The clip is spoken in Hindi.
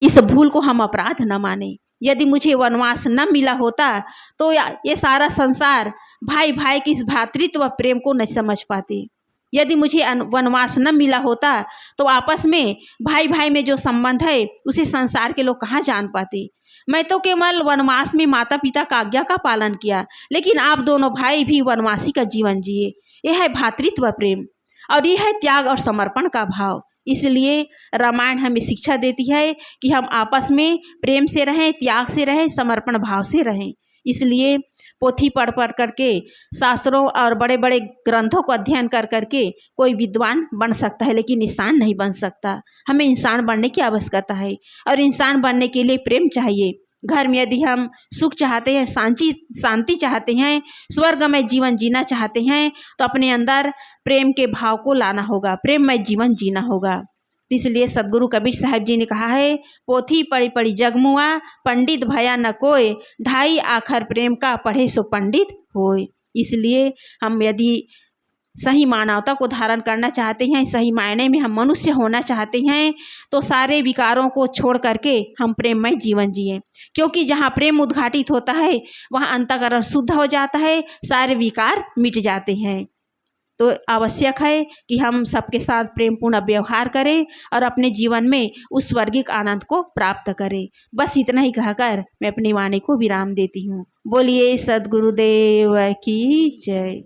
इस भूल को हम अपराध न माने। यदि मुझे वनवास न मिला होता तो ये सारा संसार भाई भाई की इस भ्रातृत्व प्रेम को नहीं समझ पाते। यदि मुझे वनवास न मिला होता तो आपस में भाई भाई में जो संबंध है उसे संसार के लोग कहाँ जान पाते। मैं तो केवल वनवास में माता पिता का आज्ञा का पालन किया, लेकिन आप दोनों भाई भी वनवासी का जीवन जिए। यह है भ्रातृत्व प्रेम और यह है त्याग और समर्पण का भाव। इसलिए रामायण हमें शिक्षा देती है कि हम आपस में प्रेम से रहें, त्याग से रहें, समर्पण भाव से रहें। इसलिए पोथी पढ़ पढ़ करके, शास्त्रों और बड़े बड़े ग्रंथों को अध्ययन कर करके कोई विद्वान बन सकता है, लेकिन इंसान नहीं बन सकता। हमें इंसान बनने की आवश्यकता है और इंसान बनने के लिए प्रेम चाहिए। घर में यदि हम सुख चाहते हैं, शांति चाहते हैं, स्वर्गमय जीवन जीना चाहते हैं तो अपने अंदर प्रेम के भाव को लाना होगा, प्रेममय जीवन जीना होगा। इसलिए सदगुरु कबीर साहब जी ने कहा है, पोथी पढ़ी पढ़ी जगमुआ, पंडित भया न कोय, ढाई आखर प्रेम का पढ़े सो पंडित होय। इसलिए हम यदि सही मानवता को धारण करना चाहते हैं, सही मायने में हम मनुष्य होना चाहते हैं, तो सारे विकारों को छोड़ करके हम प्रेममय जीवन जिए। क्योंकि जहाँ प्रेम उद्घाटित होता है वहाँ अंतःकरण शुद्ध हो जाता है, सारे विकार मिट जाते हैं। तो आवश्यक है कि हम सबके साथ प्रेमपूर्ण व्यवहार करें और अपने जीवन में उस स्वर्गिक आनंद को प्राप्त करें। बस इतना ही कहकर मैं अपनी वाणी को विराम देती हूँ। बोलिए सद्गुरुदेव की जय।